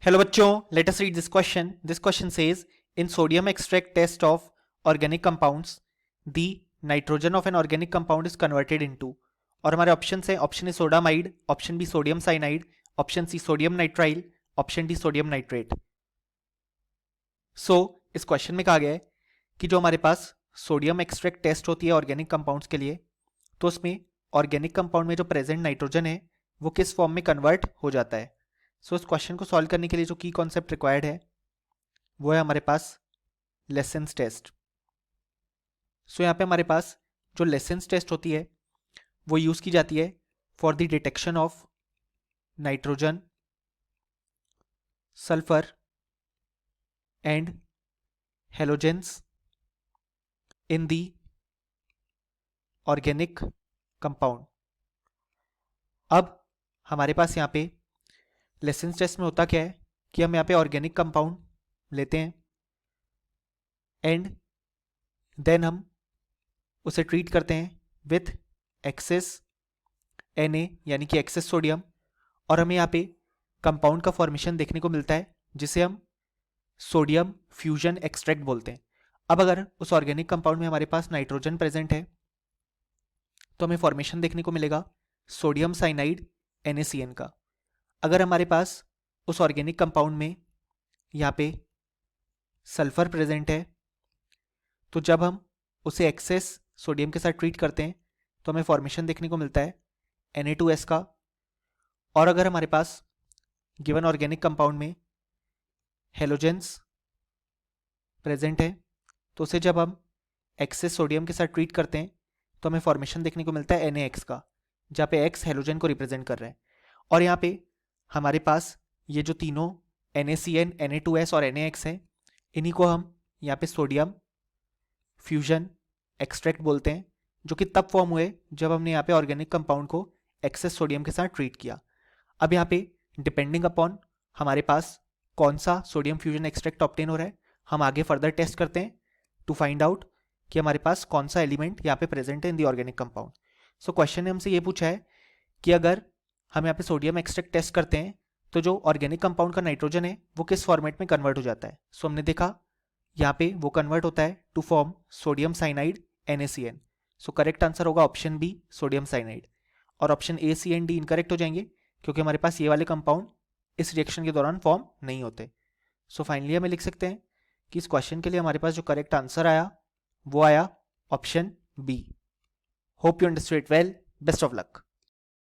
Hello बच्चों, let us read this question. This question says, in sodium extract test of organic compounds, the nitrogen of an organic compound is converted into, और हमारे option है, option A sodamide, option B sodium cyanide, option C sodium nitrile, option D sodium nitrate. इस question में कहा गया है कि जो हमारे पास सोडियम एक्सट्रैक्ट टेस्ट होती है ऑर्गेनिक कंपाउंड्स के लिए, तो उसमें ऑर्गेनिक कंपाउंड में जो प्रेजेंट नाइट्रोजन है वो किस फॉर्म में कन्वर्ट हो जाता है। इस क्वेश्चन को सॉल्व करने के लिए जो की कॉन्सेप्ट रिक्वायर्ड है वो है हमारे पास लेसेंस टेस्ट। यहाँ पे हमारे पास जो लेसेंस टेस्ट होती है वो यूज की जाती है for the detection of nitrogen, sulphur and halogens in the organic compound. अब हमारे पास यहाँ पे लेसेंस टेस्ट में होता क्या है कि हम यहाँ पे ऑर्गेनिक कंपाउंड लेते हैं एंड देन हम उसे ट्रीट करते हैं विथ एक्सेस Na यानी कि एक्सेस सोडियम, और हमें यहाँ पे कंपाउंड का फॉर्मेशन देखने को मिलता है जिसे हम सोडियम फ्यूजन एक्सट्रैक्ट बोलते हैं। अब अगर उस ऑर्गेनिक कंपाउंड में हमारे पास नाइट्रोजन प्रेजेंट है तो हमें फॉर्मेशन देखने को मिलेगा सोडियम साइनाइड NaCN का। अगर हमारे पास उस ऑर्गेनिक कंपाउंड में यहाँ पे सल्फर प्रेजेंट है तो जब हम उसे एक्सेस सोडियम के साथ ट्रीट करते हैं तो हमें फॉर्मेशन देखने को मिलता है Na2S का। और अगर हमारे पास गिवन ऑर्गेनिक कंपाउंड में हेलोजेंस प्रेजेंट है तो उसे जब हम एक्सेस सोडियम के साथ ट्रीट करते हैं तो हमें फॉर्मेशन देखने को मिलता है NaX का, जहाँ पे X हेलोजन को रिप्रेजेंट कर रहा है। और यहाँ पे हमारे पास ये जो तीनों NaCN, Na2S और NaX हैं, इन्हीं को हम यहाँ पे सोडियम फ्यूजन एक्सट्रैक्ट बोलते हैं, जो कि तब फॉर्म हुए जब हमने यहाँ पे ऑर्गेनिक कंपाउंड को एक्सेस सोडियम के साथ ट्रीट किया। अब यहाँ पे डिपेंडिंग अपॉन हमारे पास कौन सा सोडियम फ्यूजन एक्सट्रैक्ट ऑब्टेन हो रहा है, हम आगे फर्दर टेस्ट करते हैं टू फाइंड आउट कि हमारे पास कौन सा एलिमेंट यहाँ पे प्रेजेंट है इन दी ऑर्गेनिक कंपाउंड। क्वेश्चन ने हमसे ये पूछा है कि अगर हम यहाँ पे सोडियम एक्सट्रैक्ट टेस्ट करते हैं तो जो ऑर्गेनिक कंपाउंड का नाइट्रोजन है वो किस फॉर्मेट में कन्वर्ट हो जाता है। हमने देखा यहाँ पे वो कन्वर्ट होता है to form sodium cyanide NaCN। Correct answer होगा ऑप्शन बी सोडियम साइनाइड, और option A, C and D incorrect हो जाएंगे क्योंकि हमारे पास ये वाले कंपाउंड इस रिएक्शन के दौरान फॉर्म नहीं होते। फाइनली हमें लिख सकते हैं कि इस क्वेश्चन के लिए हमारे पास जो करेक्ट आंसर आया वो आया option B. Hope you understood it well, best of luck.